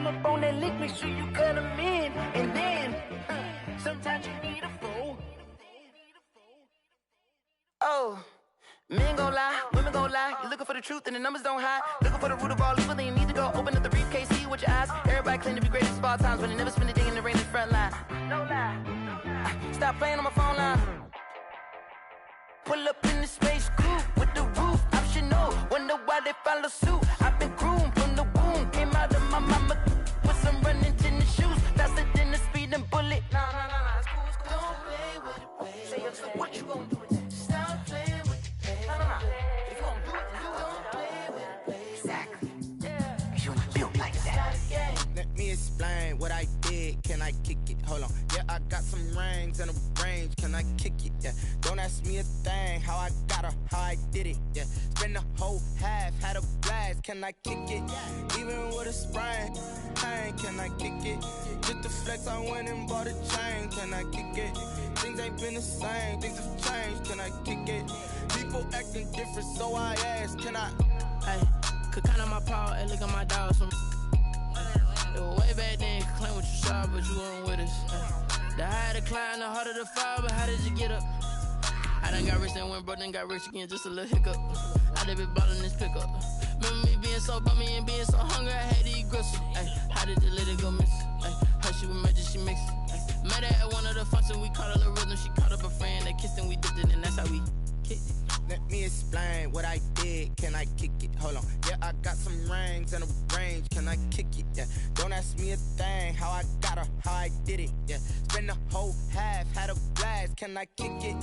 I'm up on that lick, make sure you cut them in. And then, sometimes you need a fool. Oh, men gon' lie, women gon' lie. You're looking for the truth and the numbers don't hide. Looking for the root of all evil, then you need to go open up the briefcase, see with your eyes. Everybody claim to be greatest of all times, but they never spend a day in the rain in the front line. No lie. Stop playing on my phone line. Pull up in the space coupe with the roof optional. Wonder why they follow suit. I've been groomed from the womb. Came out of my mama with some running tennis shoes. Faster than the speeding bullet. Nah, it's cool, it's cool. Don't play with it, baby. Say so what you gon' do with it? Stop playing with it, baby. Nah. If you gon' do it, then don't play with it, baby. Exactly. Yeah. Cause you ain't built like that. Let me explain what I did. Can I kick it? Hold on. Yeah, I got some rings and a range. Can I kick it? Yeah. Don't ask me a thing. How I got her, how I did it. Yeah. Spend the whole half, had a blast. Can I kick it? Even with a sprain. Pain, can I kick it? Just the flex, I went and bought a chain. Can I kick it? Things ain't been the same. Things have changed. Can I kick it? People acting different, so I ask. Can I? Hey, could count on my power and look at my dogs from. It was way back then, could claim what you saw, but you weren't with us. The higher the climb, the harder the fall, but how did you get up? I done got rich and went broke, then got rich again, just a little hiccup. I done been ballin' this pickup. Remember me being so bummy and being so hungry, I had to eat gristle. Ay, how did the lady go miss? Ay, her she was magic, she mixed. Met her at one of the functions, we caught a little rhythm. She caught up a friend, they kissed and we dipped it, and that's how we kicked it. Let me explain what I did. Can I kick it? Hold on. Yeah, I got some rings and a range. Can I kick it? Yeah. Don't ask me a thing. How I got her, how I did it. Yeah. Spend the whole half, had a blast. Can I kick it?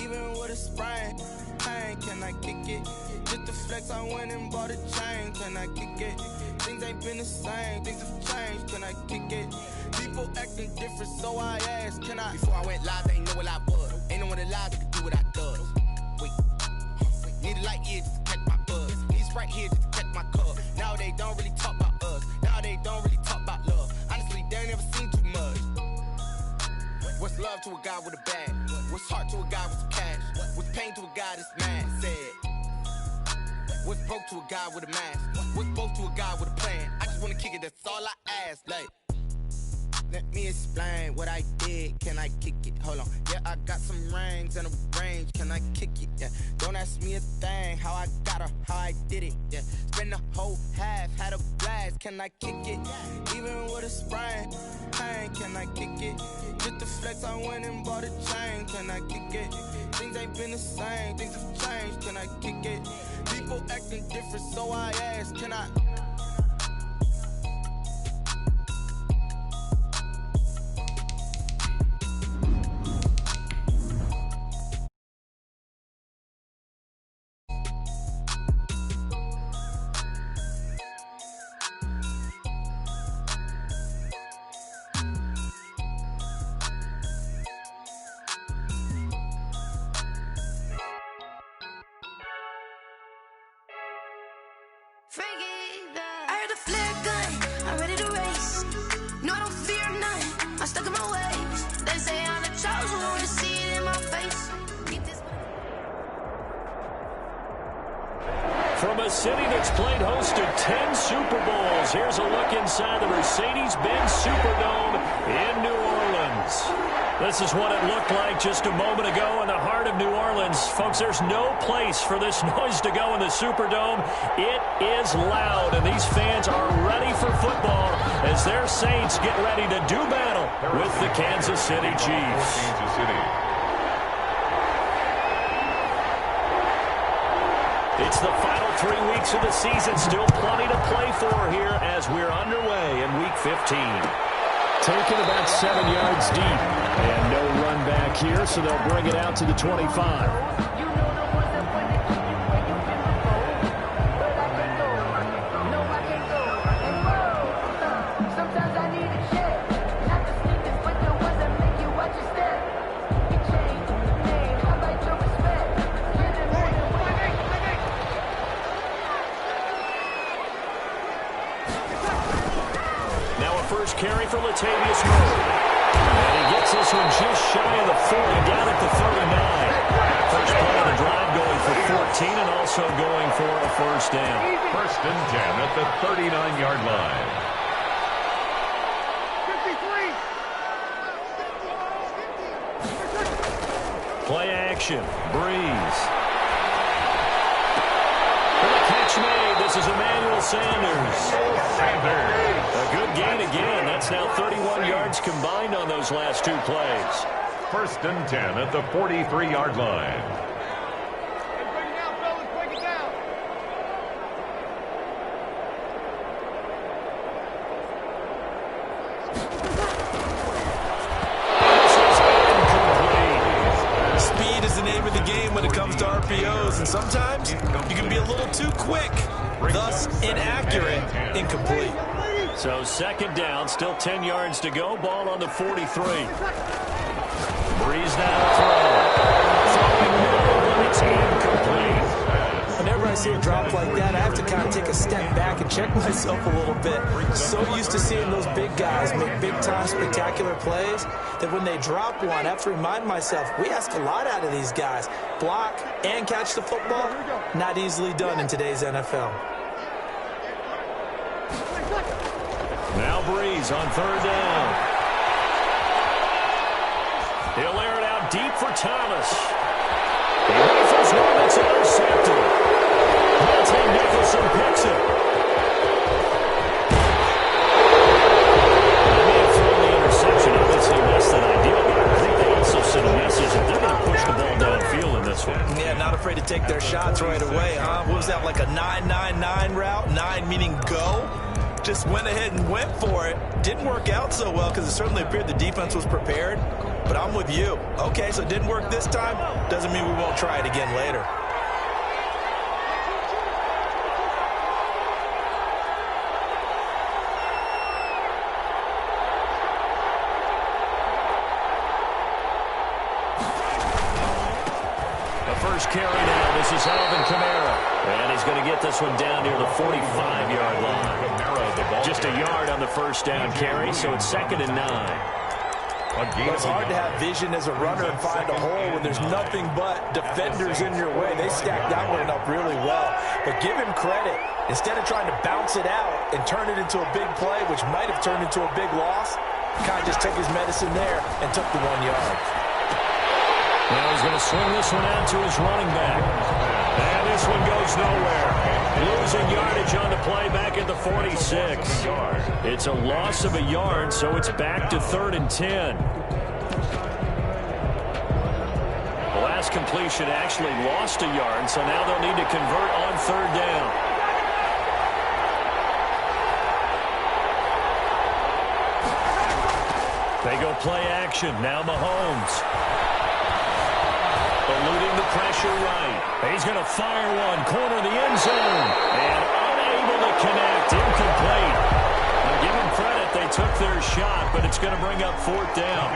Even with a sprain. Pain, can I kick it? Just the flex, I went and bought a chain. Can I kick it? Things ain't been the same. Things have changed. Can I kick it? People acting different, so I asked. Can I? Before I went live, they ain't know what I was. Ain't no one alive that could do what I does. Wait. Need a light here just to catch my buzz. Need Sprite here just to catch my cup. Now they don't really talk about us. Now they don't really talk about love. Honestly, they ain't never seen too much. What's love to a guy with a bag? What's heart to a guy with some cash? What's pain to a guy that's mad? Said. What's broke to a guy with a mask? What's broke to a guy with a plan? I just wanna kick it, that's all I ask. Like, let me explain what I did. Can I kick it? Hold on. Yeah, I got some rings and a range. Can I kick it? Yeah. Don't ask me a thing. How I got her, how I did it. Yeah. Spend the whole half, had a blast. Can I kick it? Even with a sprain. Pain, can I kick it? Just the flex, I went and bought a chain. Can I kick it? Things ain't been the same. Things have changed. Can I kick it? People acting different, so I ask. Can I? I heard a flare gun, I'm ready to race. No, I don't fear none, I'm stuck in my ways. They say I'm the chosen one, to see it in my face. From a city that's played host to 10 Super Bowls, here's a look inside the Mercedes-Benz Superdome in New Orleans. This is what it looked like just a moment ago in the heart of New Orleans. Folks, there's no place for this noise to go in the Superdome. It is loud, and these fans are ready for football as their Saints get ready to do battle with the Kansas City Chiefs. Kansas City. It's the final 3 weeks of the season. Still plenty to play for here as we're underway in Week 15. Taken about 7 yards deep. And no run back here, so they'll bring it out to the 25. First carry for Latavius Murray. And he gets this one just shy of the 40, down at the 39. First play of the drive going for 14 and also going for a first down. First and 10 at the 39-yard line. Play action. Breeze. For the catch made, this is Emmanuel Sanders. A good gain again. That's now 31 yards combined on those last two plays. 1st and 10 at the 43-yard line. Speed is the name of the game when it comes to RPOs, and sometimes you can be a little too quick, thus inaccurate, incomplete. So 2nd down, still 10 yards to go. Ball on the 43. Breeze now to throw. Throwing middle, it's incomplete. Whenever I see a drop like that, I have to kind of take a step back and check myself a little bit. So used to seeing those big guys make big-time spectacular plays that when they drop one, I have to remind myself, we ask a lot out of these guys. Block and catch the football, not easily done in today's NFL. Now Breeze on 3rd down. He'll air it out deep for Thomas. He rifles one, it's intercepted. Monte Nicholson picks it. They may have thrown the interception, obviously less than ideal, but I think they also sent a message that they're going to push the ball downfield in this one. Yeah, not afraid to take their shots right away, huh? What was that, like a 9-9-9 route? 9 meaning go? Just went ahead and went for it. Didn't work out so well because it certainly appeared the defense was prepared. But I'm with you. Okay, so it didn't work this time. Doesn't mean we won't try it again later. The first carry now. This is Alvin Kamara. And he's going to get this one down near the 45-yard line. Just a yard on the first down carry, so it's 2nd and 9. It's hard to have vision as a runner and find a hole when there's nothing but defenders in your way. They stacked that one up really well. But give him credit. Instead of trying to bounce it out and turn it into a big play, which might have turned into a big loss, kind of just took his medicine there and took the 1 yard. Now he's going to swing this one out to his running back. And this one goes nowhere. Losing yardage on the play back at the 46. It's a loss of a yard, so it's back to 3rd and 10. The last completion actually lost a yard, so now they'll need to convert on 3rd down. They go play action. Now Mahomes. Eluding the pressure right. He's going to fire one. Corner of the end zone. And unable to connect. Incomplete. Now give them credit. They took their shot, but it's going to bring up 4th down.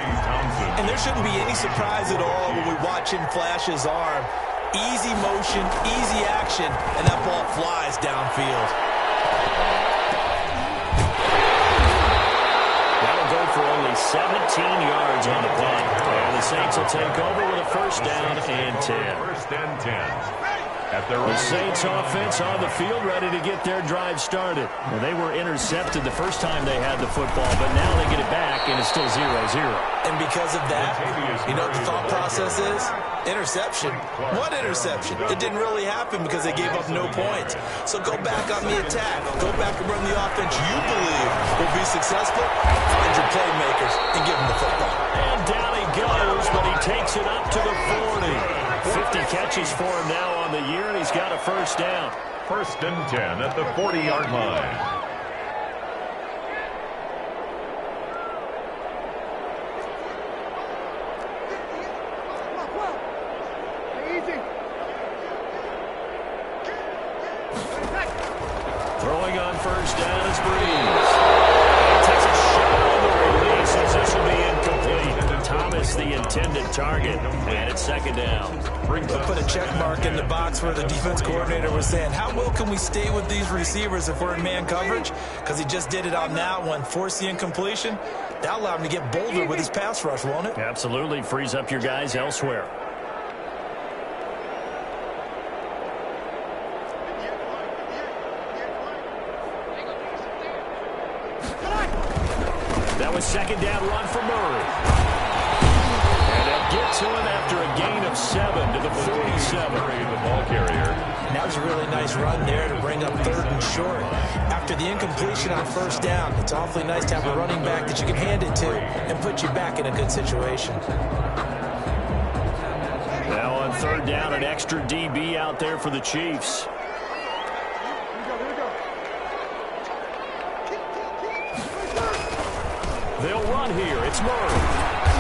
And there shouldn't be any surprise at all when we watch him flash his arm. Easy motion, easy action, and that ball flies downfield. That'll go for only 17 yards on the punt. And the Saints will take over with a 1st down and 10. 1st and 10. The Saints offense on the field ready to get their drive started. Well, they were intercepted the first time they had the football, but now they get it back, and it's still 0-0. And because of that, you know what the thought process is? Interception. What interception? It didn't really happen because they gave up no points. So go back on the attack. Go back and run the offense you believe will be successful. Find your playmakers and give them the football. And down he goes, but he takes it up to the 40. 50 catches for him now on the year, and he's got a 1st down. 1st and 10 at the 40-yard line. Throwing on 1st down is Breeze. Takes a shot on the release as this will be incomplete. Thomas the intended target, and it's 2nd down. They'll put a check mark in the box where the defense coordinator was saying, how well can we stay with these receivers if we're in man coverage? Because he just did it on that one. Force the incompletion. That'll allow him to get bolder with his pass rush, won't it? Absolutely. Frees up your guys elsewhere. That was 2nd down run for Murray. And they'll get to him after a gain of 7 to the 47. The ball carrier. And that was a really nice run there to bring up 3rd and short. After the incompletion on 1st down, it's awfully nice to have a running back that you can hand it to and put you back in a good situation. Now on 3rd down, an extra DB out there for the Chiefs. They'll run here. It's Murray.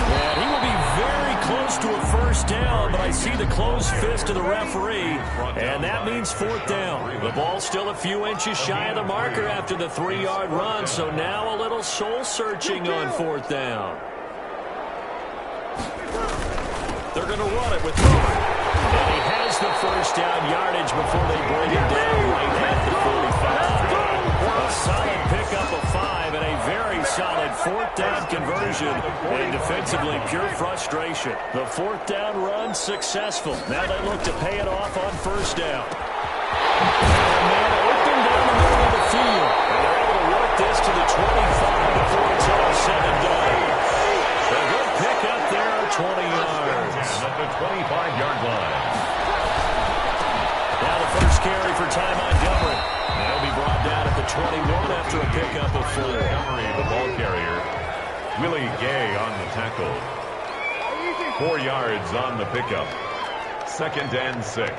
And he will be very close to a 1st down, but I see the closed fist of the referee, and that means 4th down. The ball's still a few inches shy of the marker after the 3-yard run, so now a little soul-searching on 4th down. They're going to run it with Murray. And he has the 1st down yardage before they bring him down right at the 45. A solid pickup of 5 and a very solid 4th down conversion. And defensively, pure frustration. The 4th down run successful. Now they look to pay it off on 1st down. And man open down the middle of the field. And they're able to work this to the 25 before it's all said and done. A good pickup there, 20 yards. At the 25-yard line. Now the first carry for Ty Montgomery. He'll be brought down at the 21 after a pickup of 4. Montgomery, the ball carrier. Willie Gay on the tackle. 4 yards on the pickup. 2nd and 6.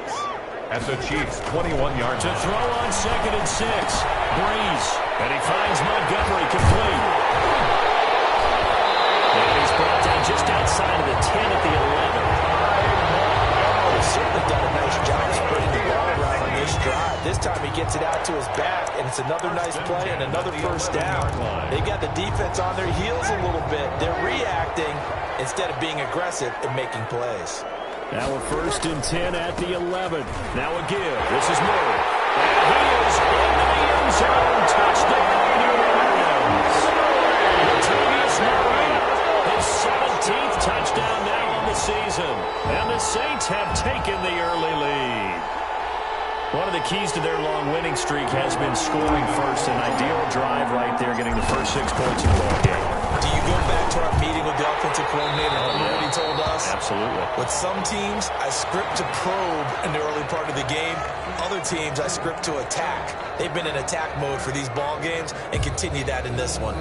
At the Chiefs' 21-yard line. To throw on 2nd and 6. Breeze. And he finds Montgomery complete. And he's brought down just outside of the 10 at the 11. He's certainly done a nice job spreading the ball around on this drive. This time he gets it out to his back, and it's another nice play and another 1st down. They've got the defense on their heels a little bit. They're reacting instead of being aggressive and making plays. Now a 1st and 10 at the 11. Now a give. This is Murray. And he is into the end zone. Touchdown, New Orleans. Latavius Murray, his 17th touchdown now on the season. And the Saints have taken the early lead. One of the keys to their long winning streak has been scoring first. An ideal drive right there, getting the first 6 points in the ball game. Do you go back to our meeting with the offensive coordinator? Remember what he told us? Absolutely. With some teams, I script to probe in the early part of the game. Other teams, I script to attack. They've been in attack mode for these ball games and continue that in this one.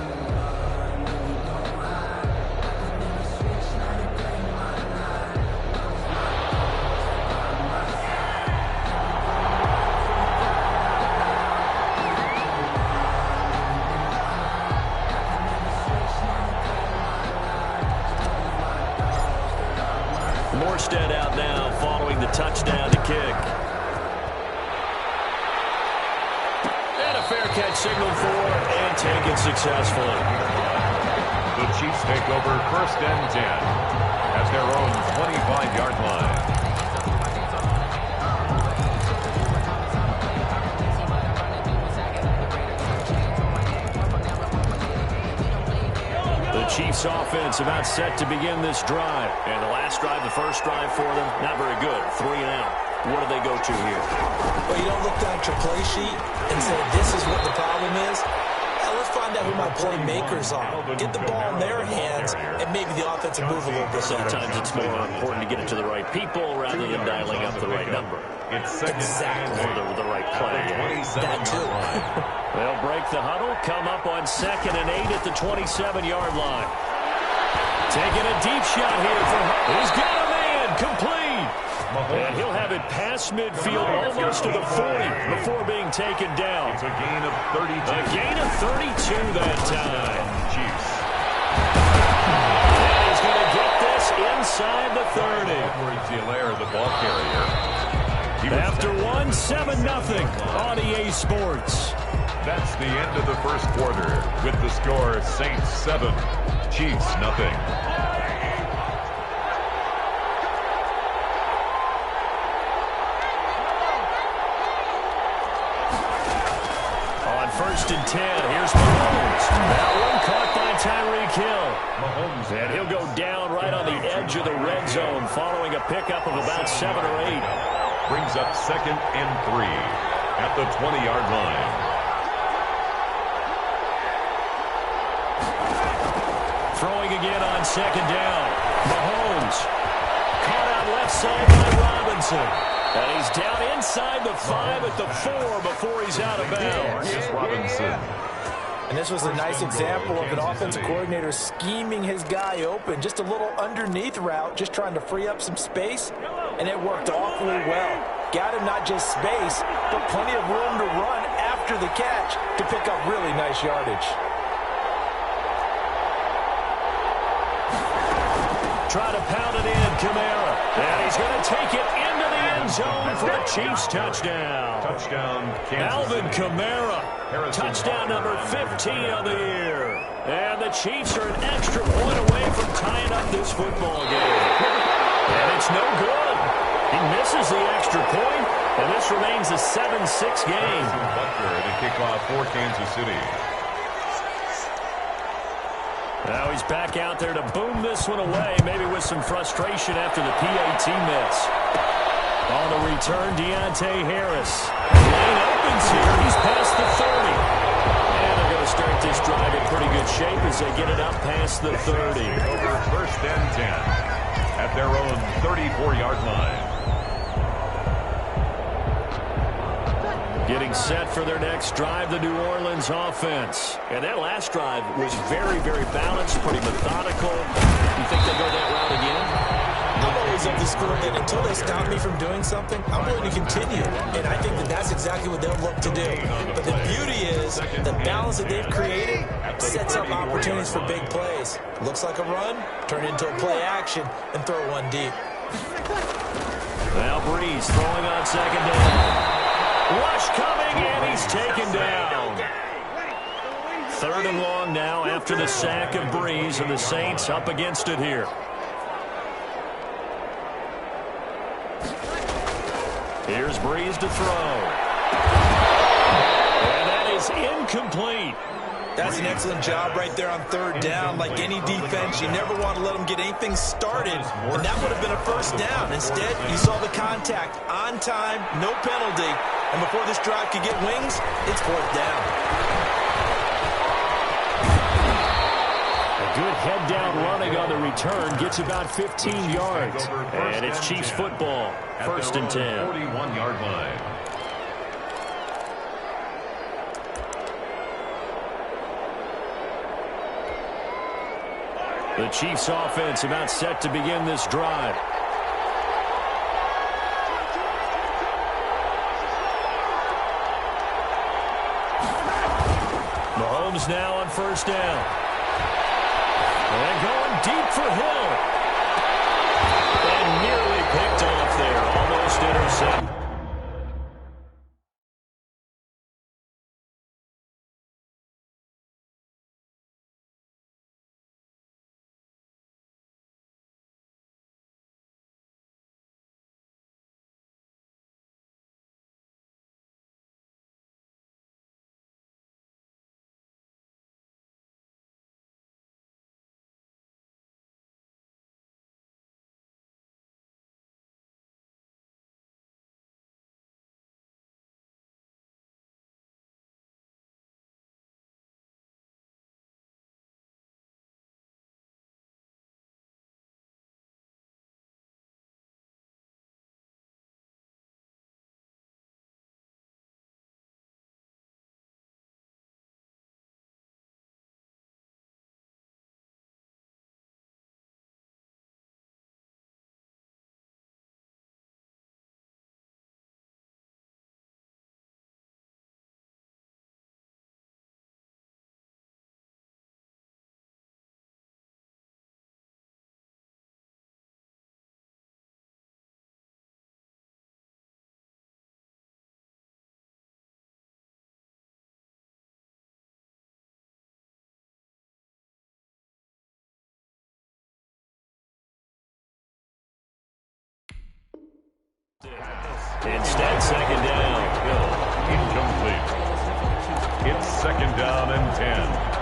Morstead out now following the touchdown to kick. And a fair catch signaled for and taken successfully. The Chiefs take over 1st and 10 at their own 25-yard line. The Chiefs offense about set to begin this drive. And the last drive, the first drive for them, not very good. 3 and out. What do they go to here? Well, you don't look down at your play sheet and say, this is what the problem is. Let's find out who my playmakers are. Get the ball in their hands, and maybe the offense will move a little bit better. Sometimes it's more important to get it to the right people rather than dialing up the right number. Exactly. Or the right play. That too. They'll break the huddle, come up on 2nd and 8 at the 27-yard line. Taking a deep shot here for he's got a man, complete. And he'll have it past midfield almost to the 40 before being taken down. It's a gain of 32. A gain of 32 that time. Chiefs. And he's going to get this inside the 30. Edwards Hilaire, the ball carrier. After 1, 7-0 on EA Sports. That's the end of the first quarter with the score Saints 7, Chiefs 0. On 1st and 10, here's Mahomes. That one caught by Tyreek Hill. Mahomes, And he'll go down right on the edge of the red zone following a pickup of about 7 or 8. brings up 2nd and 3 at the 20-yard line. Throwing again on 2nd down. Mahomes Jones. Caught out left side by Robinson. And he's down inside the 5 at the 4 before he's out of bounds. Robinson. And this was a nice example of an offensive coordinator scheming his guy open. Just a little underneath route, just trying to free up some space, and it worked awfully well. Got him not just space, but plenty of room to run after the catch to pick up really nice yardage. Try to pound it in, Kamara. And he's going to take it into the end zone for a Chiefs touchdown. Touchdown, Kansas Alvin City. Kamara. Touchdown number 15 of the year. And the Chiefs are an extra point away from tying up this football game. And it's no good. He misses the extra point, and this remains a 7-6 game. Butker to kick off for Kansas City. Now he's back out there to boom this one away, maybe with some frustration after the PAT miss. On the return, Deontay Harris. Lane opens here. He's past the 30. And they're going to start this drive in pretty good shape as they get it up past the 30. Over first and 10 at their own 34-yard line. Getting set for their next drive, the New Orleans offense. And that last drive was very, very balanced, pretty methodical. You think they go that route again? I'm always of the school that until they stop me from doing something, I'm willing to continue. And I think that that's exactly what they'll look to do. But the beauty is the balance that they've created sets up opportunities for big plays. Looks like a run, turn it into a play action, and throw one deep. Now Breeze throwing on second down. Rush coming, and he's taken down. 3rd and long now after the sack of Breeze, and the Saints up against it here. Here's Breeze to throw. And that is incomplete. That's an excellent job right there on 3rd down. Like any defense, you never want to let them get anything started, and that would have been a first down. Instead, you saw the contact on time, no penalty, and before this drive could get wings, it's 4th down. A good head-down running on the return gets about 15 yards, and it's Chiefs football, 1st and 10. 41-yard line. The Chiefs offense about set to begin this drive. Mahomes now on 1st down. And going deep for Hill. And nearly picked off there. Almost intercepted. Instead, 2nd down. Incomplete. It's 2nd down and 10.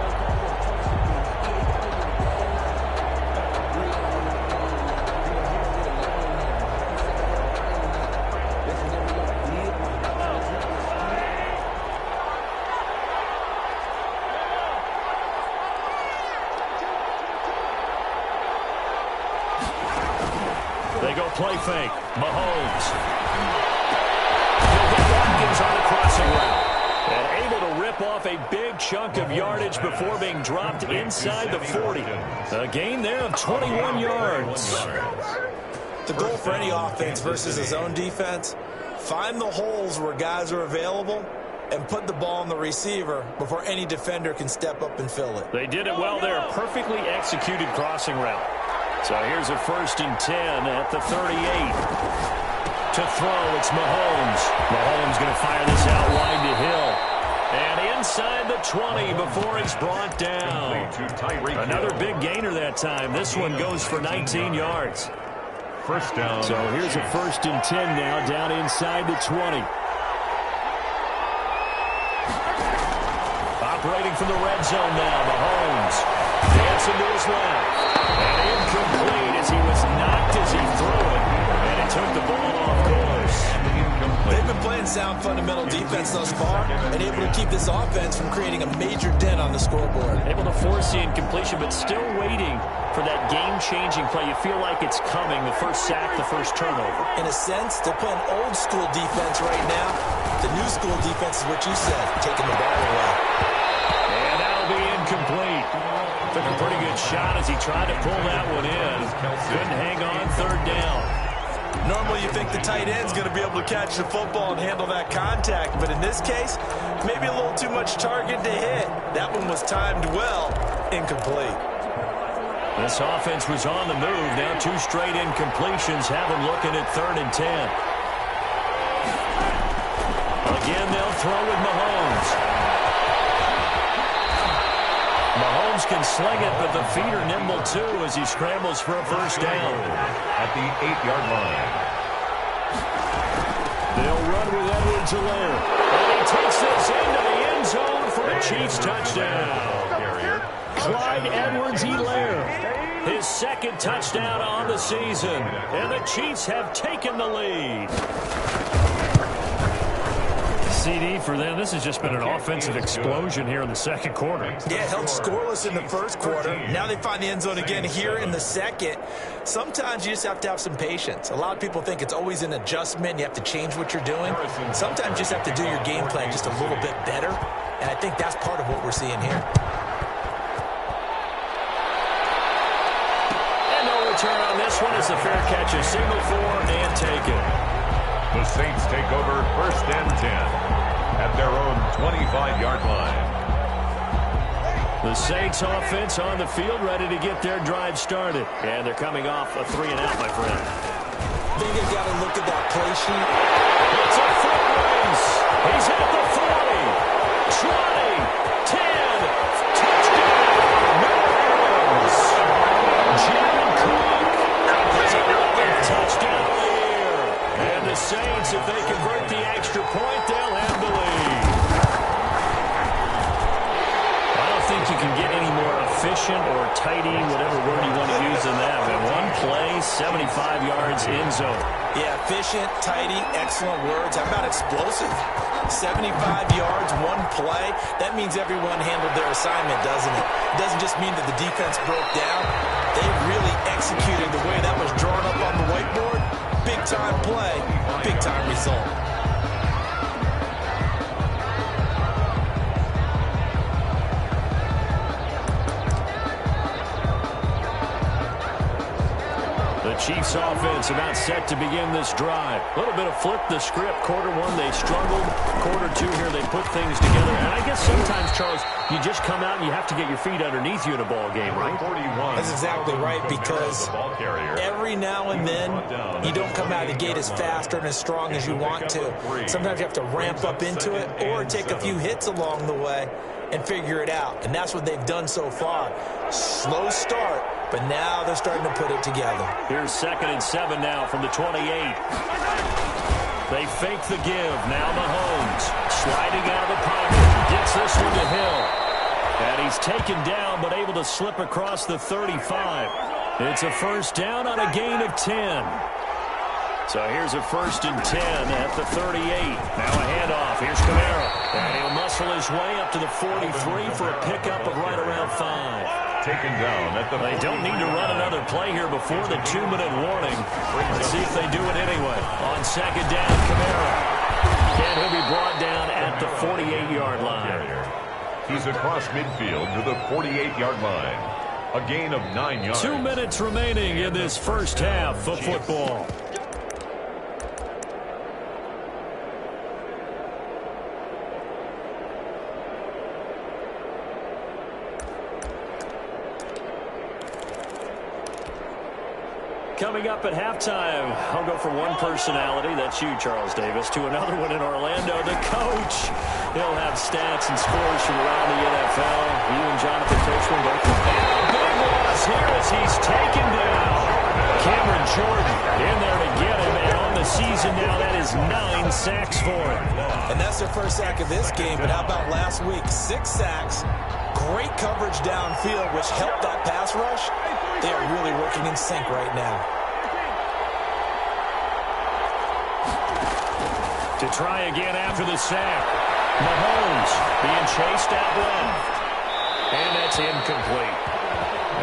play fake. Mahomes. He'll get Watkins on the crossing route. And able to rip off a big chunk of yardage before being dropped inside the 40. A gain there of 21 yards. The goal for any offense versus his own defense, find the holes where guys are available and put the ball on the receiver before any defender can step up and fill it. They did it well there. Perfectly executed crossing route. So here's a 1st and 10 at the 38. To throw, it's Mahomes. Mahomes going to fire this out wide to Hill. And inside the 20 before he's brought down. Another big gainer that time. This one goes for 19 yards. First down. So here's a 1st and 10 now down inside the 20. Operating from the red zone now, Mahomes. Dancing to his left. And incomplete as he was knocked as he threw it. And it took the ball off course. They've been playing sound fundamental defense thus far and able to keep this offense from creating a major dent on the scoreboard. Able to force the incompletion, but still waiting for that game-changing play. You feel like it's coming, the first sack, the first turnover. In a sense, they're playing old-school defense right now. The new school defense is what you said, taking the ball away. And that'll be incomplete. Took a pretty good shot as he tried to pull that one in. Couldn't hang on 3rd down. Normally you think the tight end's going to be able to catch the football and handle that contact, but in this case, maybe a little too much target to hit. That one was timed well, incomplete. This offense was on the move. Now 2 straight incompletions have them looking at 3rd and 10. Again, they'll throw with Mahomes. Mahomes can sling it, but the feet are nimble too as he scrambles for a 1st down. At the 8-yard line. They'll run with Edwards-Helaire. And he takes this into the end zone for a Chiefs touchdown. Clyde Edwards-Helaire, his 2nd touchdown on the season. And the Chiefs have taken the lead. CD for them. This has just been an offensive explosion here in the 2nd quarter. Yeah, held scoreless in the 1st quarter. Now they find the end zone again here in the 2nd. Sometimes you just have to have some patience. A lot of people think it's always an adjustment. You have to change what you're doing. Sometimes you just have to do your game plan just a little bit better. And I think that's part of what we're seeing here. And no return on this one. It's a fair catch. A signal for and taken. The Saints take over 1st and 10 at their own 25-yard line. The Saints offense on the field, ready to get their drive started. And they're coming off a 3-and-out, my friend. I think they've got to look at that play sheet. It's a foot race. He's at the 40, 20, 10. Touchdown, New Orleans. Jim Cook has 11th touchdown of the year. And the Saints, if they convert the extra point, they'll have the lead. I don't think you can get any more efficient or tidy, whatever word you want to use in that. Man, one play, 75 yards in zone. Yeah, efficient, tidy, excellent words. How about explosive? 75 yards, one play. That means everyone handled their assignment, doesn't it? It doesn't just mean that the defense broke down. They really executed the way that was drawn up on the whiteboard. Big-time play, big-time result. The Chiefs offense about set to begin this drive. A little bit of flip the script. Quarter 1, they struggled. Quarter 2 here, they put things together. And I guess sometimes, Charles, you just come out and you have to get your feet underneath you in a ball game, right? That's exactly right, because every now and then you don't come out of the gate as fast and as strong as you want to. Sometimes you have to ramp up into it or take a few hits along the way and figure it out. And that's what they've done so far. Slow start, but now they're starting to put it together. Here's 2nd and 7 now from the 28. They fake the give. Now Mahomes sliding out of the pocket. Gets this one to Hill. And he's taken down but able to slip across the 35. It's a 1st down on a gain of 10. So here's a 1st and 10 at the 38. Now a handoff. Here's Kamara. And he'll muscle his way up to the 43 for a pickup of right around 5. Taken down at the They don't need to run another play here before the 2-minute warning. Let's see if they do it anyway. On second down, Kamara. And he'll be brought down at the 48-yard line. He's across midfield to the 48-yard line. A gain of 9 yards. 2 minutes remaining in this first half of football. Coming up at halftime, I'll go from one personality, that's you, Charles Davis, to another one in Orlando, the coach. He'll have stats and scores from around the NFL. You and Jonathan Toshman go. Big loss here as he's taken down. Cameron Jordan in there to get him, and on the season now, that is 9 sacks for him. And that's their first sack of this game, but how about last week? 6 sacks, great coverage downfield, which helped that pass rush. They are really working in sync right now. To try again after the sack. Mahomes being chased out left. And that's incomplete.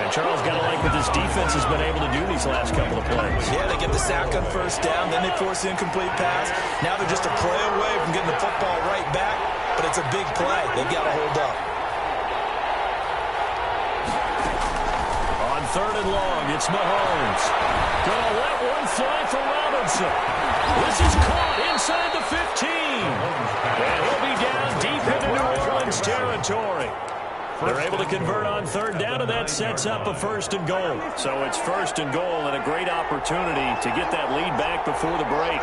And Charles got to like what this defense has been able to do these last couple of plays. Yeah, they get the sack on first down, then they force the incomplete pass. Now they're just a play away from getting the football right back, but it's a big play. They've got to hold up. On 3rd and long, it's Mahomes. Gonna let one fly for Robinson. This is caught inside the 15. And he'll be down deep into New Orleans territory. They're able to convert on 3rd down, and that sets up a 1st and goal. So it's 1st and goal and a great opportunity to get that lead back before the break.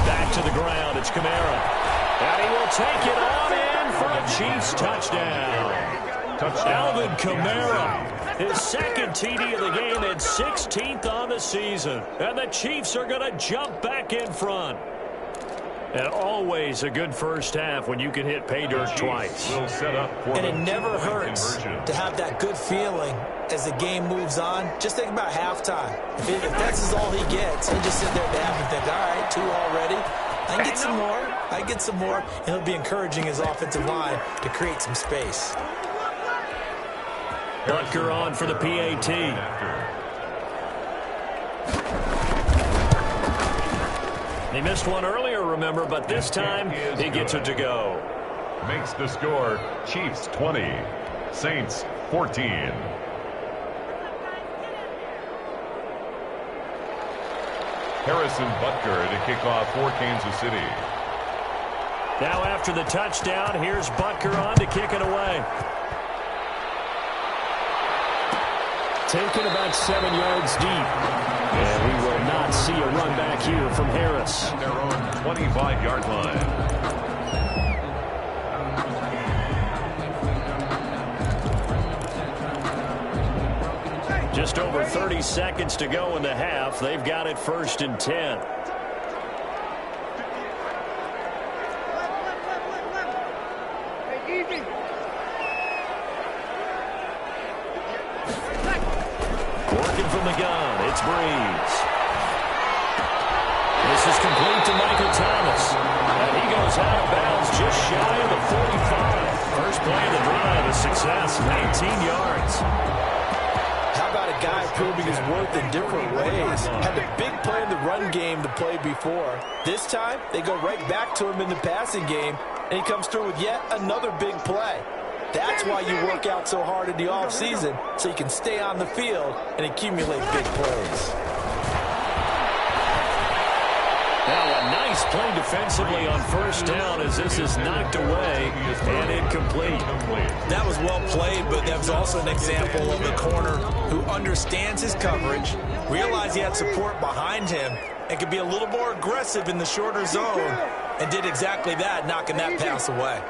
Back to the ground, it's Kamara. And he will take it on in for a Chiefs touchdown. Alvin Kamara, his 2nd TD of the game and 16th on the season. And the Chiefs are going to jump back in front. And always a good first half when you can hit pay dirt twice. And it never hurts to have that good feeling as the game moves on. Just think about halftime. If that's all he gets, he'll just sit there at the half and think, all right, 2 already. I can get some more. I can get some more. And he'll be encouraging his offensive line to create some space. Butker on for the PAT. He missed one earlier, remember, but this time he gets it to go. Makes the score Chiefs 20, Saints 14. Harrison Butker to kick off for Kansas City. Now after the touchdown, here's Butker on to kick it away. Taken about 7 yards deep. And we will not see a run back here from Harris. Their own 25-yard line. Just over 30 seconds to go in the half. They've got it 1st and 10. Working from the gun, it's Breeze. This is complete to Michael Thomas. And he goes out of bounds just shy of the 45. First play of the drive, a success, 19 yards. How about a guy proving his worth in different ways? Had a big play in the run game to play before. This time, they go right back to him in the passing game, and he comes through with yet another big play. That's why you work out so hard in the offseason, so you can stay on the field and accumulate big plays. Now a nice play defensively on 1st down as this is knocked away and incomplete. That was well played, but that was also an example of a corner who understands his coverage, realized he had support behind him, and could be a little more aggressive in the shorter zone, and did exactly that, knocking that pass away.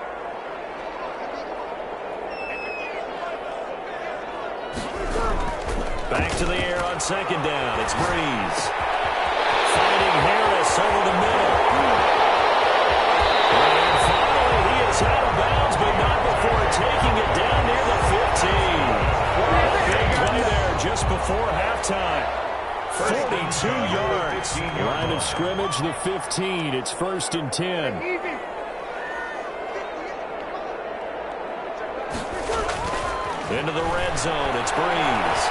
Back to the air on 2nd down. It's Breeze. Finding Harris over the middle. And finally, he is out of bounds, but not before taking it down near the 15. A big play there just before halftime. 42 yards. Line of scrimmage, the 15. It's 1st and 10. Into the red zone, it's Breeze.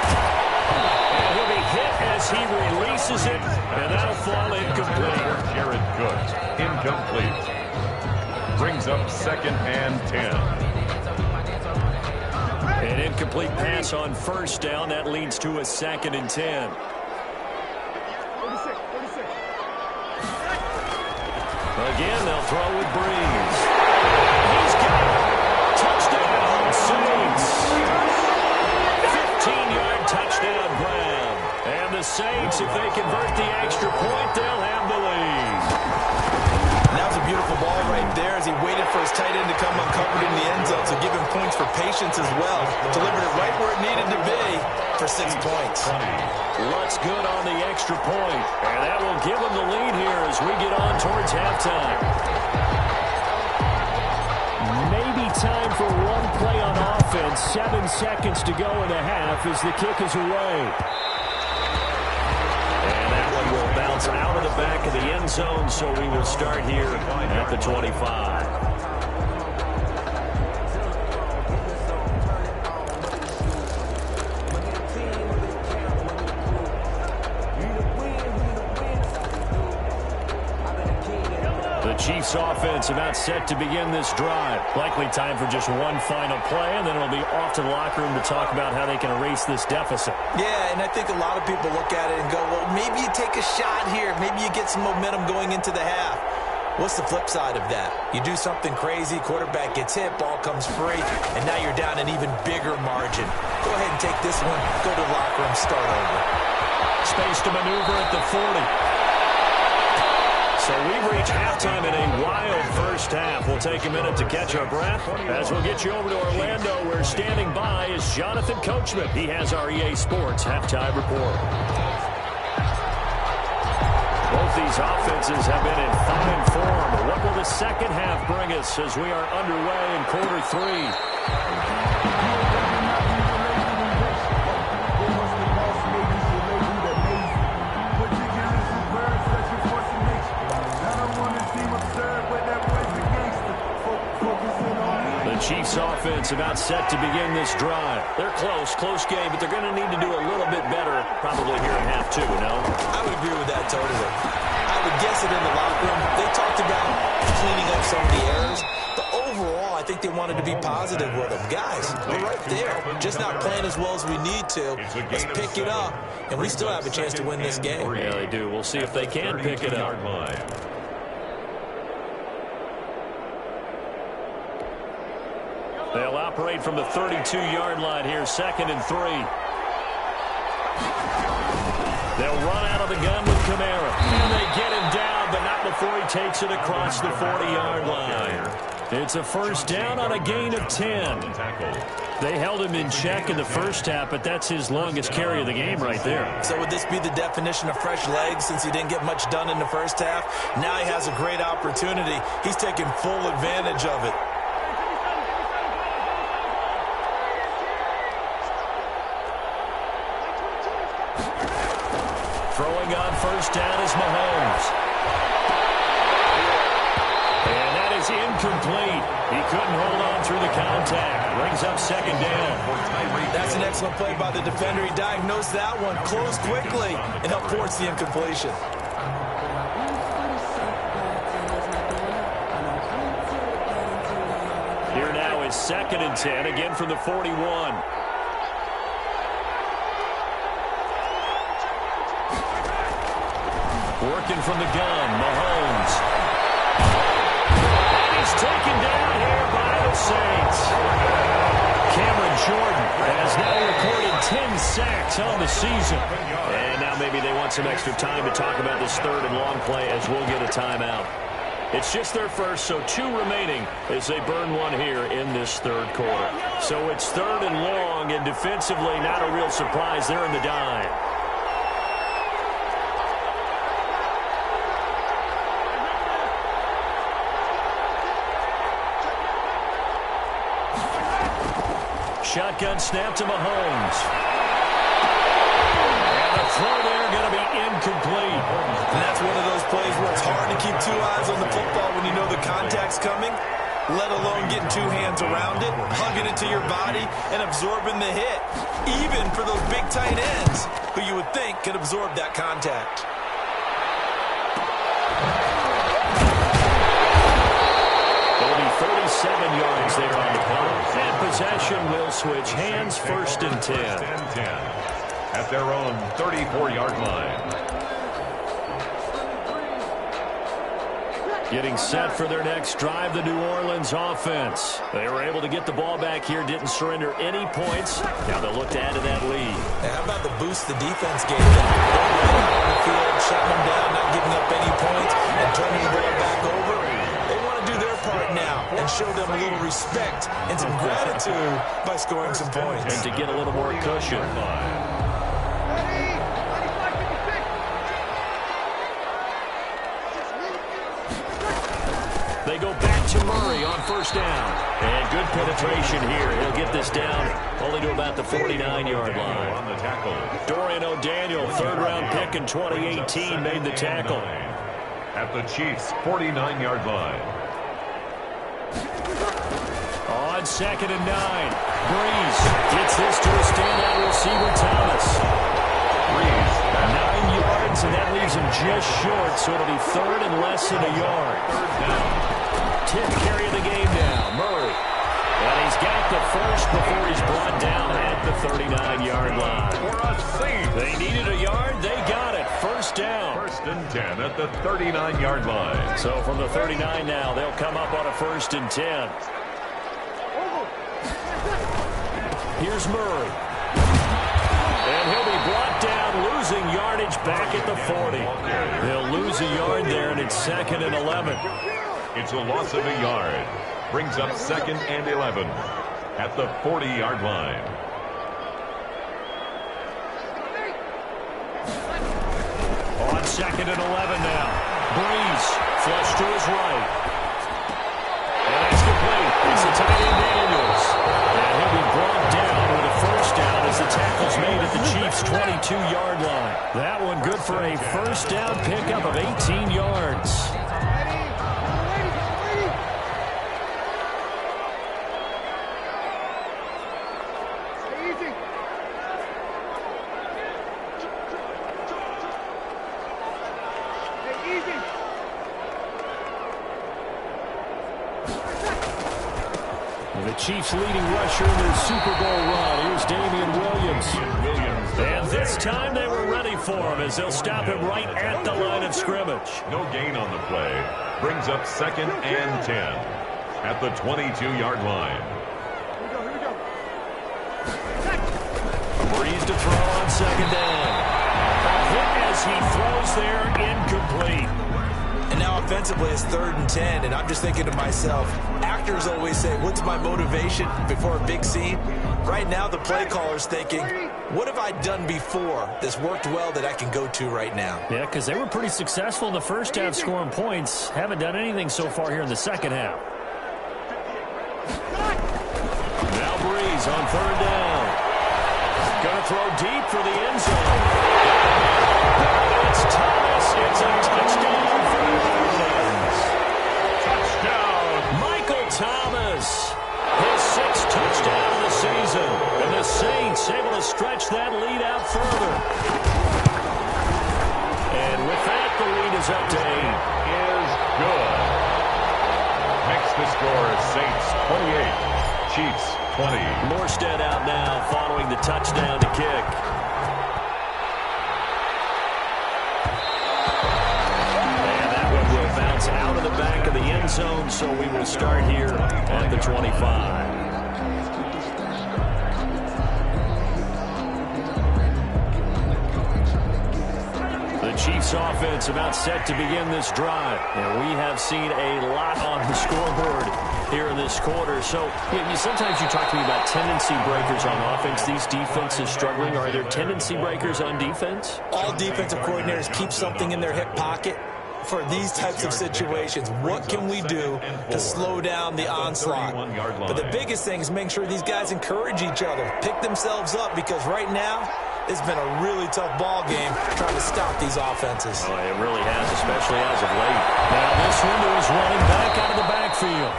And he'll be hit as he releases it, and that'll fall incomplete. Jared Cook, incomplete. Brings up 2nd and 10. An incomplete pass on 1st down. That leads to a 2nd and 10. Again, they'll throw with Breeze. He's got it. Touchdown, Saints. 15-yard touchdown grab. And the Saints, if they convert the extra point, they'll have the lead. That was a beautiful ball right there as he waited for his tight end to come uncovered in the end zone, so give him points for patience as well. Delivered it right where it needed to be for 6 points. Looks good on the extra point, and that will give him the lead here as we get on towards halftime. Maybe time for one play on offense. 7 seconds to go in the half as the kick is away. And that one will bounce out of the back of the end zone, so we will start here at the 25. The Chiefs offense about set to begin this drive. Likely time for just one final play, and then it'll be off to the locker room to talk about how they can erase this deficit. Yeah, and I think a lot of people look at it and go, well, maybe you take a shot here. Maybe you get some momentum going into the half. What's the flip side of that? You do something crazy, quarterback gets hit, ball comes free, and now you're down an even bigger margin. Go ahead and take this one, go to the locker room, start over. Space to maneuver at the 40. So we've reached halftime in a wild first half. We'll take a minute to catch our breath as we'll get you over to Orlando, where standing by is Jonathan Coachman. He has our EA Sports halftime report. Both these offenses have been in fine form. What will the second half bring us as we are underway in quarter 3? Chiefs offense about set to begin this drive. They're close game, but they're going to need to do a little bit better probably here in half 2, no? I would agree with that totally. I would guess it in the locker room. They talked about cleaning up some of the errors, but overall, I think they wanted to be positive with them. Guys, we're right there. Just not playing as well as we need to. Let's pick it up, and we still have a chance to win this game. Yeah, they do. We'll see if they can pick it up. They'll operate from the 32-yard line here, 2nd and 3. They'll run out of the gun with Kamara. And they get him down, but not before he takes it across the 40-yard line. It's a first down on a gain of 10. They held him in check in the first half, but that's his longest carry of the game right there. So would this be the definition of fresh legs since he didn't get much done in the first half? Now he has a great opportunity. He's taking full advantage of it. Throwing on first down is Mahomes. And that is incomplete. He couldn't hold on through the contact. Brings up 2nd down. That's an excellent play by the defender. He diagnosed that one, closed quickly, and helped force the incompletion. Here now is 2nd and 10, again from the 41. Working from the gun, Mahomes. And he's taken down here by the Saints. Cameron Jordan has now recorded 10 sacks on the season. And now maybe they want some extra time to talk about this 3rd and long play as we'll get a timeout. It's just their first, so 2 remaining as they burn one here in this 3rd quarter. So it's 3rd and long, and defensively not a real surprise. They're in the dime. Shotgun snap to Mahomes. And the throw there going to to be incomplete. And that's one of those plays where it's hard to keep two eyes on the football when you know the contact's coming, let alone getting two hands around it, hugging it to your body, and absorbing the hit, even for those big tight ends who you would think could absorb that contact. It'll be 37 yards there on the punt. And possession will switch hands, 1st and 10. At their own 34-yard line. Getting set for their next drive, the New Orleans offense. They were able to get the ball back here, didn't surrender any points. Now they'll look to add to that lead. How about the boost the defense gave them? On the field, shutting them down, not giving up any points, and turning the ball back over. They want to do their part now and show them a little respect and some gratitude by scoring some points. And to get a little more cushion. They go back to Murray on 1st down. And good penetration here. He'll get this down only to about the 49-yard line. On the tackle. Dorian O'Daniel, 3rd-round pick in 2018, made the tackle. At the Chiefs' 49-yard line. On 2nd and 9. Breeze gets this to a standout receiver, Thomas. Breeze. 9 yards, and that leaves him just short, so it'll be 3rd and less than a yard. 3rd down. 10th carry of the game now, Murray. And he's got the first before he's brought down at the 39-yard line. For a save. They needed a yard, they got it. 1st down. 1st and 10 at the 39-yard line. So from the 39 now, they'll come up on a 1st and 10. Here's Murray. And he'll be brought down, losing yardage back at the 40. They'll lose a yard there, and it's 2nd and 11. It's a loss of a yard. Brings up 2nd and 11 at the 40-yard line. On 2nd and 11 now. Breeze, flush to his right. And it's complete. It's the tight end Daniels. And he'll be brought down with a 1st down as the tackle's made at the Chiefs' 22-yard line. That one good for a 1st down pickup of 18 yards. The Chiefs' leading rusher in their Super Bowl run. Here's Damian Williams. And this time they were ready for him as they'll stop him right at the line of scrimmage. No gain on the play. Brings up 2nd and 10 at the 22-yard line. Breeze to throw on 2nd down. A hit as he throws there, incomplete. And now offensively it's 3rd and 10, and I'm just thinking to myself, actors always say, what's my motivation before a big scene? Right now the play caller's thinking, what have I done before that's worked well that I can go to right now? Yeah, because they were pretty successful in the 1st half scoring points. Haven't done anything so far here in the 2nd half. Now Breeze on 3rd down. Gonna throw deep for the end zone. It's Thomas. It's a touchdown for New Orleans. Touchdown. Michael Thomas. His 6th touchdown of the season. And the Saints able to stretch that lead out further. And with that, the lead is up to 8. Is good. Makes the score Saints 28, Chiefs 20. Morstead out now following the touchdown to kick. And that one will bounce out of the back of the end zone, so we will start here at the 25. The Chiefs offense about set to begin this drive. And we have seen a lot on the scoreboard here in this quarter. So sometimes you talk to me about tendency breakers on offense. These defenses struggling. Are there tendency breakers on defense? All defensive coordinators keep something in their hip pocket for these types of situations. What can we do to slow down the onslaught? But the biggest thing is make sure these guys encourage each other, pick themselves up, because right now It's been a really tough ball game trying to stop these offenses. Oh, it really has, especially as of late. Now this one is running back out of the backfield.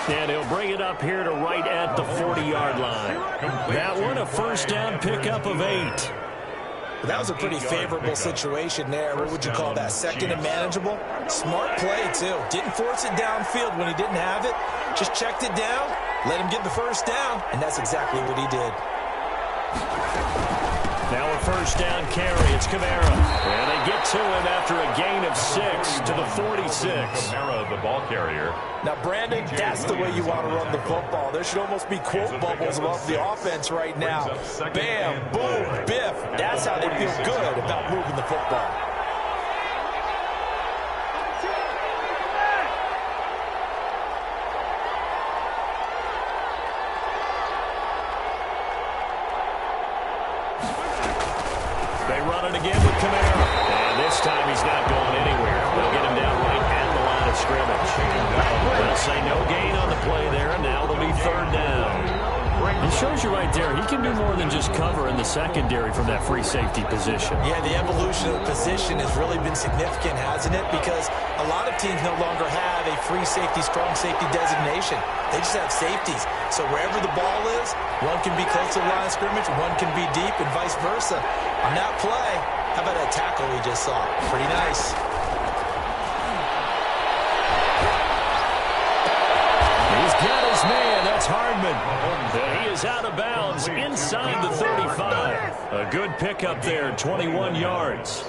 And he'll bring it up here to right at the 40-yard line. That one, a first down pickup of 8. That was a pretty favorable situation there. What would you call that? Second and manageable? Smart play, too. Didn't force it downfield when he didn't have it. Just checked it down, let him get the first down, and that's exactly what he did. Now a first down carry. It's Kamara. And they get to him after a gain of 6 to the 46. Kamara, the ball carrier. Now, Brandon, that's the way you want to run the football. There should almost be quote bubbles above the offense right now. Bam, boom, biff. That's how they feel good about moving the football. They run it again with Kamara. And this time he's not going anywhere. They'll get him down right at the line of scrimmage. They'll say no gain on the play there, and now it'll be third down. It shows you right there, he can do more than just cover in the secondary from that free safety position. Yeah, the evolution of the position has really been significant, hasn't it? Because a lot of teams no longer have a free safety, strong safety designation. They just have safeties. So wherever the ball is, one can be close to the line of scrimmage, one can be deep, and vice versa. On that play, how about that tackle we just saw? Pretty nice. He's got his man. That's Hardman. He is out of bounds inside the 35. A good pickup there, 21 yards.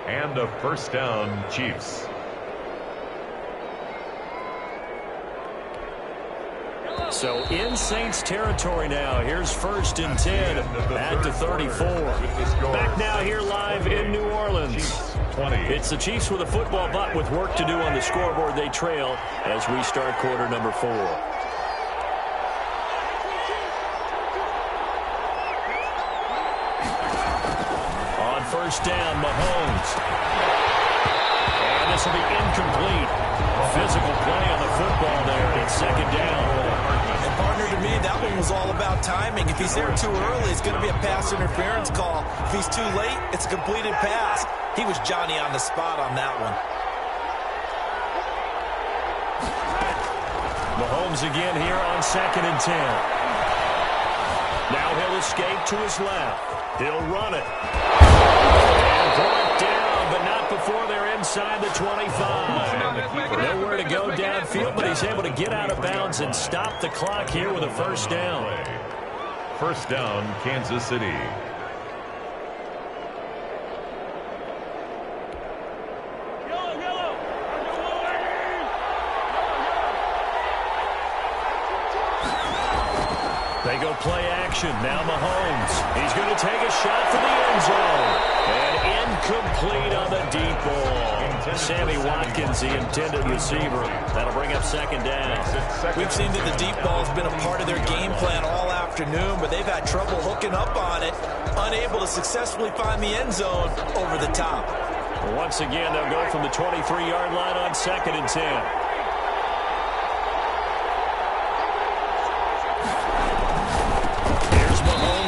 And a first down, Chiefs. So in Saints territory now. Here's first and 10 at the 34. Back now here live in New Orleans. It's the Chiefs with a football, but with work to do on the scoreboard. They trail as we start quarter number 4. On first down, Mahomes. And this will be incomplete. Physical play on the football there. It's second down. And partner, to me, that one was all about timing. If he's there too early, it's going to be a pass interference call. If he's too late, it's a completed pass. He was Johnny on the spot on that one. Mahomes again here on second and 10. Now he'll escape to his left. He'll run it. And brought down, but not before they're inside the 25. Nowhere to go downfield, but he's able to get out of bounds and stop the clock here with a first down. First down, Kansas City. They go play action. Now Mahomes. He's going to take a shot for the end zone. And incomplete on the deep ball. Sammy Watkins, the intended receiver. That'll bring up second down. We've seen that the deep ball has been a part of their game plan all afternoon, but they've had trouble hooking up on it, unable to successfully find the end zone over the top. Once again, they'll go from the 23-yard line on second and 10.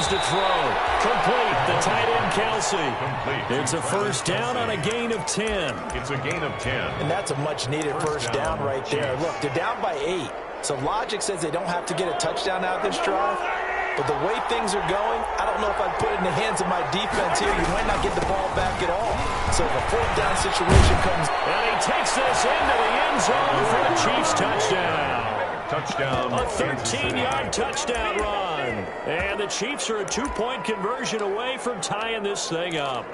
To throw. Complete. The tight end, Kelsey. Complete. It's a first down on a gain of 10. It's a gain of 10. And that's a much-needed first down right there. Look, they're down by 8. So logic says they don't have to get a touchdown out of this drive. But the way things are going, I don't know if I'd put it in the hands of my defense here. You might not get the ball back at all. So if a fourth down situation comes. And he takes this into the end zone for the Chiefs touchdown. Touchdown. A 13-yard touchdown run. And the Chiefs are a 2-point conversion away from tying this thing up.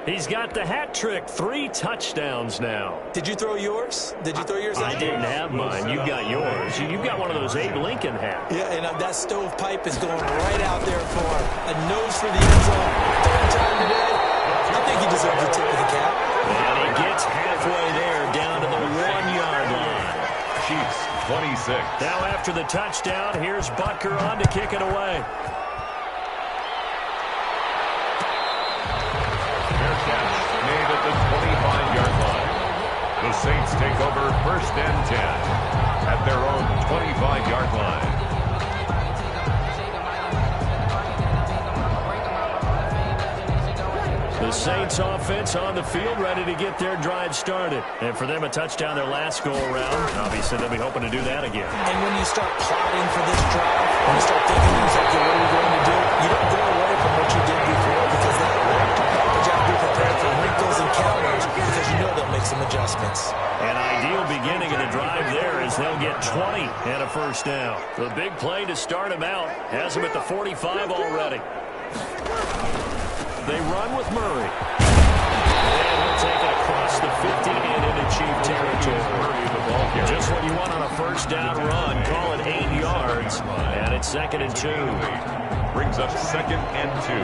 He's got the hat trick. 3 touchdowns now. Did you throw yours? Did you throw yours out? I didn't have mine. You got yours. You got one of those Abe Lincoln hats. Yeah, and that stovepipe is going right out there for a nose for the end zone. Third time today. I think he deserves a tip of the cap. And he gets halfway there down to the 1-yard line. Chiefs 26. Now after the touchdown, here's Butker on to kick it away. Fair catch made at the 25-yard line. The Saints take over first and 10 at their own 25-yard line. The Saints offense on the field, ready to get their drive started. And for them, a touchdown their last go-around. Obviously, they'll be hoping to do that again. And when you start plotting for this drive, when you start thinking, okay, what are we going to do? You don't go away from what you did before because that worked. But you have to be prepared for wrinkles and counters because you know they'll make some adjustments. An ideal beginning of the drive there as they'll get 20 and a first down. The big play to start them out has them at the 45 already. They run with Murray. And he'll take it across the 50 and into Chief territory. Just what you want on a first down run. Call it 8 yards. And it's 2nd and 2. Brings up 2nd and 2.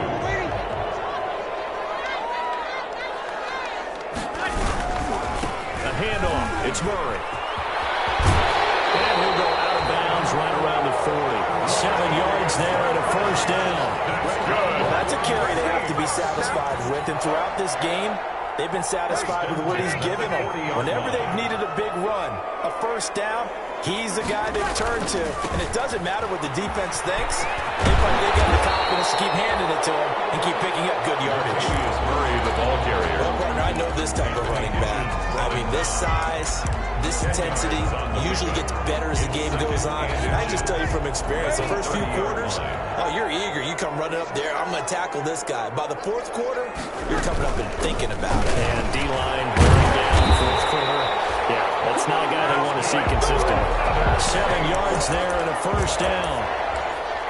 A handoff. It's Murray. And he'll go out of bounds right around the 40. 7 yards there and a first down. Well, that's a carry they have to be satisfied with. And throughout this game, they've been satisfied with what he's given them. Whenever they've needed a big run, a first down, he's the guy they've turned to. And it doesn't matter what the defense thinks. They got the confidence to keep handing it to him and keep picking up good yardage. Murray, the ball carrier. Well, partner, I know this type of running back. I mean, this size, this intensity usually gets better as the game goes on. And I just tell you from experience, the first few quarters, oh, you're eager. You come running up there, I'm going to tackle this guy. By the 4th quarter, you're coming up and thinking about it. And D-line bring down 4th quarter. Yeah, that's not a guy they want to see consistent. 7 yards there and a first down.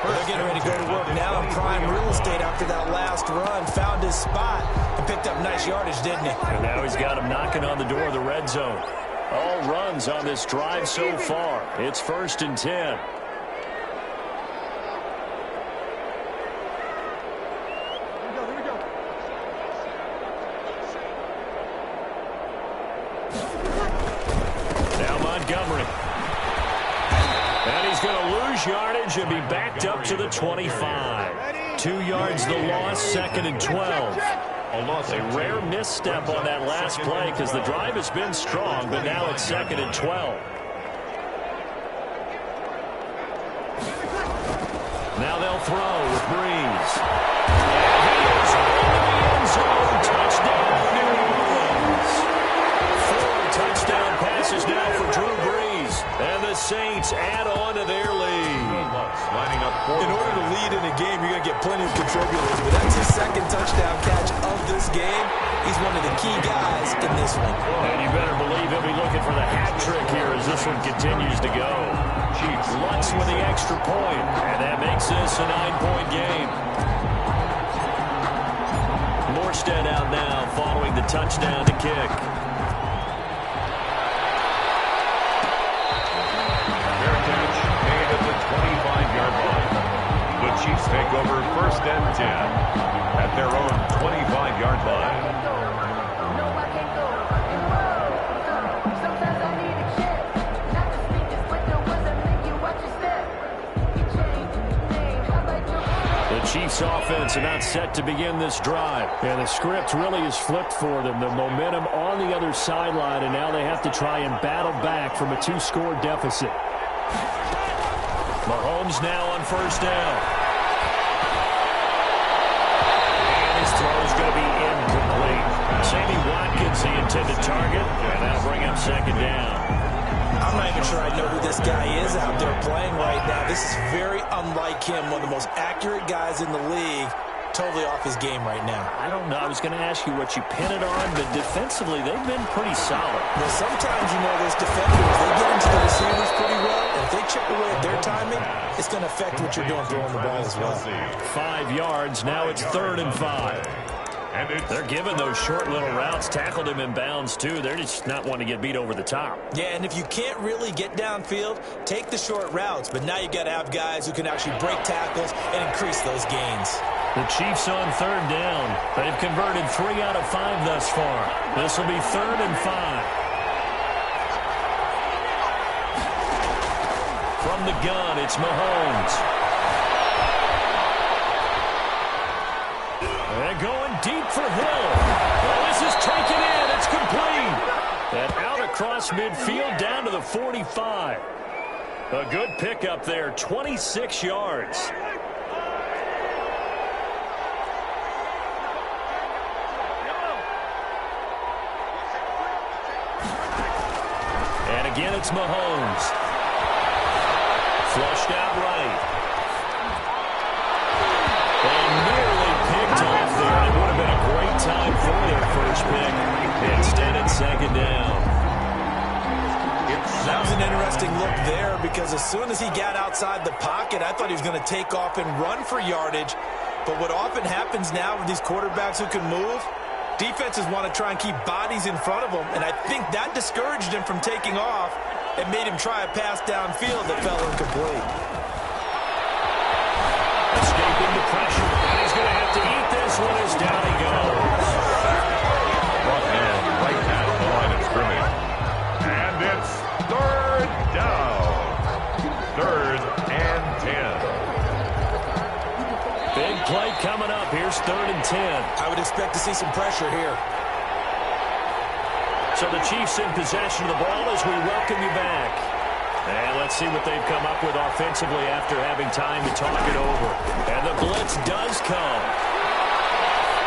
They're getting ready to go to work now in prime real estate after that last run. Found his spot and picked up nice yardage, didn't he? And now he's got him knocking on the door of the red zone. All runs on this drive so far. It's 1st and 10. Now Montgomery. And he's going to lose yardage and be backed up to the 25. 2 yards the loss, 2nd and 12. A rare misstep on that last play because the drive has been strong, but now it's 2nd and 12. Now they'll throw with Breeze. And he is into the end zone. Touchdown, New Orleans. 4 touchdown passes now for Drew Brees. And the Saints add on to their lead. Lining up in order to lead in a game, you're going to get plenty of contributors, but that's his 2nd touchdown catch of this game. He's one of the key guys in this one. And you better believe he'll be looking for the hat trick here as this one continues to go. Chiefs Lutz with the extra point, and that makes this a 9-point game. Morstead out now following the touchdown to kick. Chiefs take over 1st and 10 at their own 25-yard line. The Chiefs offense about set to begin this drive. And the script really is flipped for them. The momentum on the other sideline, and now they have to try and battle back from a 2-score deficit. Mahomes now on 1st down. Throw is going to be incomplete. Sammy Watkins, the intended target, and that'll bring up 2nd down. I'm not even sure I know who this guy is out there playing right now. This is very unlike him, one of the most accurate guys in the league. Totally off his game right now. I don't know. I was going to ask you what you pin it on, but defensively, they've been pretty solid. Well, sometimes, you know, those defenders, they get into the receivers pretty well, and if they chip away at their timing, it's going to affect what you're doing throwing the ball as well. 5 yards. Now it's 3rd and 5. They're giving those short little routes. Tackled him in bounds, too. They're just not wanting to get beat over the top. Yeah, and if you can't really get downfield, take the short routes. But now you got to have guys who can actually break tackles and increase those gains. The Chiefs on 3rd down. They've converted 3 out of 5 thus far. This will be 3rd and 5. From the gun, it's Mahomes. And going deep for Hill. Well, this is taken in. It's complete. And out across midfield down to the 45. A good pickup there, 26 yards. Again, it's Mahomes. Flushed out right. And nearly picked off there. It would have been a great time for their first pick. Instead, it's second down. That was an interesting look there because as soon as he got outside the pocket, I thought he was going to take off and run for yardage. But what often happens now with these quarterbacks who can move, defenses want to try and keep bodies in front of them, and I think that discouraged him from taking off and made him try a pass downfield that fell incomplete. Escaping the pressure, and he's going to have to eat this one as down he goes. Brought down right at the line of scrimmage. And it's third down. 3rd and 10. Big play coming up. Here's 3rd and 10. I would expect to see some pressure here. So the Chiefs in possession of the ball as we welcome you back. And let's see what they've come up with offensively after having time to talk it over. And the blitz does come.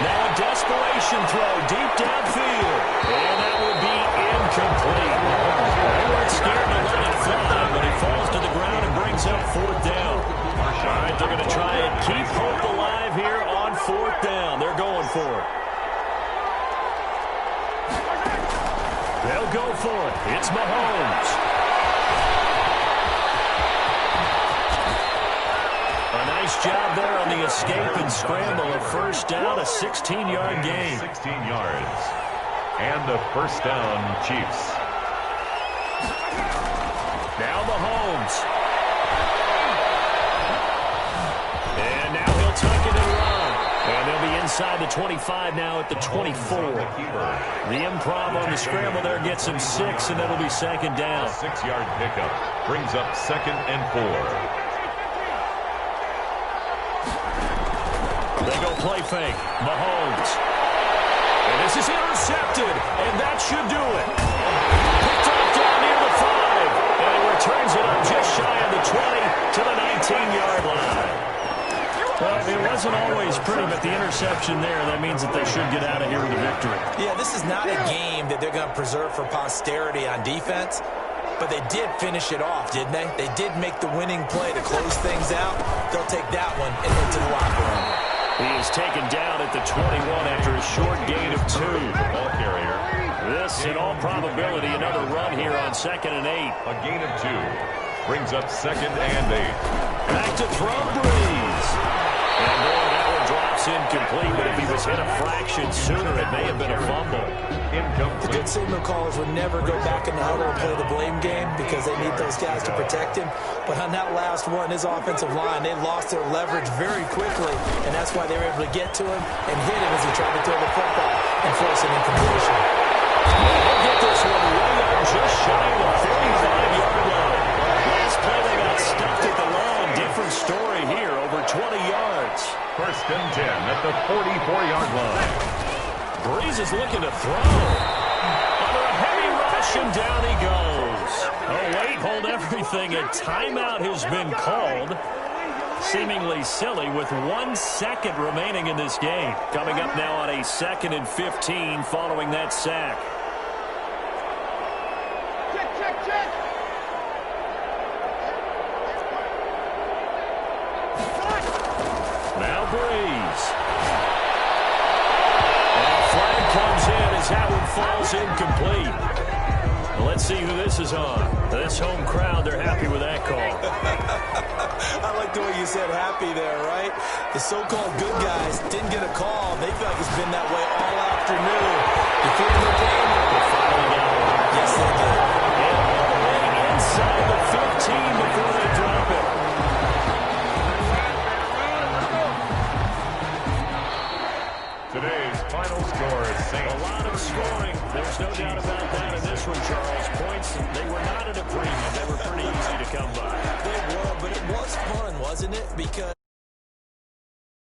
Now a desperation throw deep downfield. And that will be incomplete. They weren't scared to let it fly, but it falls to the ground and brings up 4th down. All right, they're going to try and keep hope alive here on 4th down. They're going for it. They'll go for it. It's Mahomes. A nice job there on the escape and scramble. A first down, a 16-yard gain. 16 yards. And the first down, Chiefs. Now Mahomes. And now he'll tuck it and run. And they'll be inside the 25 now at the 24. The improv on the scramble there gets him 6, and that'll be second down. 6-yard pickup brings up 2nd and 4. They go play fake. Mahomes. And this is intercepted, and that should do it. Picked off down near the 5, and he returns it up just shy of the 20 to the 19-yard line. Well, it wasn't always pretty, but the interception there, that means that they should get out of here with a victory. Yeah, this is not a game that they're going to preserve for posterity on defense, but they did finish it off, didn't they? They did make the winning play to close things out. They'll take that one and head to the locker room. He is taken down at the 21 after a short gain of 2. Ball carrier. This, in all probability, another run here on 2nd and 8. A gain of 2 brings up 2nd and 8. Back to throw, Breeze. And boy, that one drops incomplete, but if he was hit a fraction sooner, it may have been a fumble. The good signal callers would never go back in the huddle and play the blame game because they need those guys to protect him. But on that last one, his offensive line, they lost their leverage very quickly, and that's why they were able to get to him and hit him as he tried to throw the football and force an incompletion. They'll get this one way up just shy of the 35-yard line. Last play, they got stuffed at the line. Different story here, over 20 yards. 1st and 10 at the 44-yard line. Breeze is looking to throw. Under a heavy rush, and down he goes. Oh, wait, hold everything. A timeout has been called. Seemingly silly with 1 second remaining in this game. Coming up now on a 2nd and 15 following that sack. Check. Now Breeze. And flag comes in as that one falls incomplete. Well, let's see who this is on. This home crowd, they're happy with that call. I like the way you said happy there, right? The so-called good guys didn't get a call. They feel like it's been that way all afternoon. You feel no pain? They finally got one. Yes, they did. And inside the 15 before they drop it. Today's final score is Saints. A lot of scoring. There's no doubt about that in this one, Charles. Points, they were not at a premium. They were pretty easy to come by. They were, but it was fun, wasn't it? Because